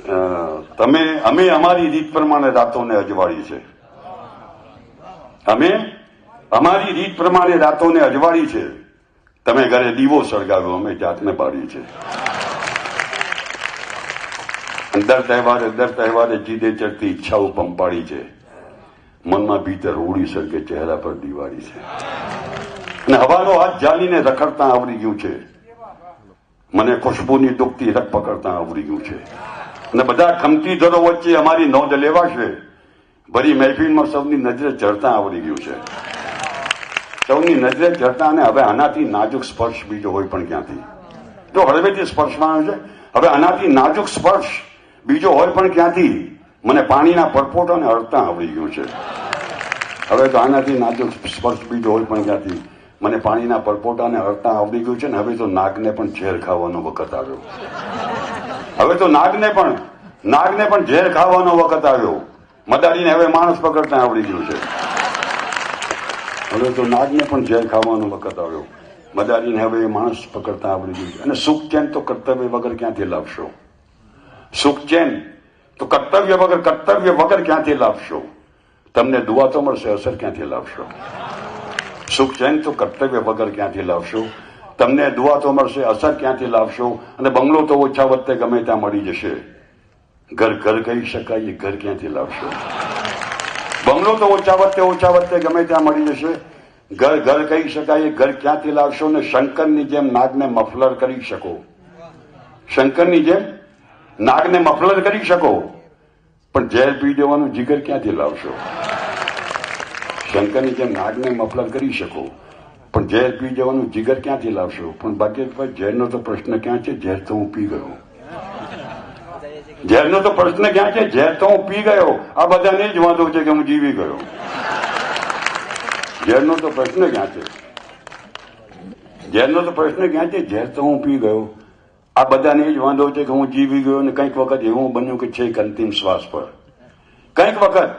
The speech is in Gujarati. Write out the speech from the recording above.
અમે અમારી રીત પ્રમાણે રાતોને અજવાળી છે. અમે અમારી રીત પ્રમાણે રાતોને અજવાળી છે. તમે ઘરે દીવો સળગાવ્યો, અમે જાતને બાળી છે. દર તહેવારે જીદે ચડતી ઈચ્છાઓ પંપાળી છે. મનમાં ભીતર હોળી સળગે, ચહેરા પર દિવાળી છે. અને હવાનો હાથ જાલીને રખડતા આવડી ગયું છે. મને ખુશ્બુની ડૂબતી રગ પકડતા આવડી ગયું છે. અને બધા ખમતીધરો વચ્ચે અમારી નોંધ લેવાશે. ભરી મહેફિલમાં સૌની નજરે ચડતા આવડી ગયું છે. સૌની નજરે ચડતા. અને હવે આનાથી નાજુક સ્પર્શ બીજો હોય પણ ક્યાંથી? જો હળવેથી સ્પર્શવાનો છે, હવે આનાથી નાજુક સ્પર્શ બીજો હોય પણ ક્યાંથી? મને પાણીના પરપોટાને અડતા આવડી ગયું છે. હવે તો આનાથી નાજુક સ્પર્શ બીજો હોય પણ ક્યાંથી? મને પાણીના પરપોટાને અડતા આવડી ગયું છે. ને હવે તો નાગને પણ ઝેર ખાવાનો વખત આવ્યો. હવે તો નાગને પણ ઝેર ખાવાનો વખત આવ્યો. મદારીને હવે માણસ પકડતા આવડી ગયું છે. હવે તો નાગને પણ ઝેર ખાવાનો વખત આવ્યો. મદારીને હવે માણસ પકડતા આવડી ગયું છે. અને સુખ ચેન તો કર્તવ્ય વગર ક્યાંથી લાવશો? સુખ ચેન તો કર્તવ્ય વગર ક્યાંથી લાવશો? તમને દુઆ તો મળશે, અસર ક્યાંથી લાવશો? સુખ ચેન તો કર્તવ્ય વગર ક્યાંથી લાવશો? તમને દુઆ તો મળશે, અસર ક્યાંથી લાવશો? અને બંગલો તો ઓછા વત્તે ગમે ત્યાં મળી જશે. ઘર કહી શકાય એ ઘર ક્યાંથી લાવશો? બંગલો તો ઓછા વત્તે ગમે ત્યાં મળી જશે. ઘર કહી શકાય એ ઘર ક્યાંથી લાવશો? ને શંકરની જેમ નાગને મફલર કરી શકો. શંકરની જેમ નાગને મફલર કરી શકો, પણ ઝેર પી દેવાનું જીગર ક્યાંથી લાવશો? શંકરની જેમ નાગને મફલર કરી શકો, પણ ઝેર પી જવાનું જીગર ક્યાંથી લાવશો? પણ બાકી ઝેરનો તો પ્રશ્ન ક્યાં છે? ઝેર તો હું પી ગયો. ઝેરનો તો પ્રશ્ન ક્યાં છે? ઝેર તો હું પી ગયો. આ બધાને જ વાંધો છે કે હું જીવી ગયો. ઝેરનો તો પ્રશ્ન ક્યાં છે? ઝેરનો તો પ્રશ્ન ક્યાં છે? ઝેર તો હું પી ગયો. આ બધાને જ વાંધો છે કે હું જીવી ગયો. અને કંઈક વખત એવું બન્યું કે છેક અંતિમ શ્વાસ પર, કંઈક વખત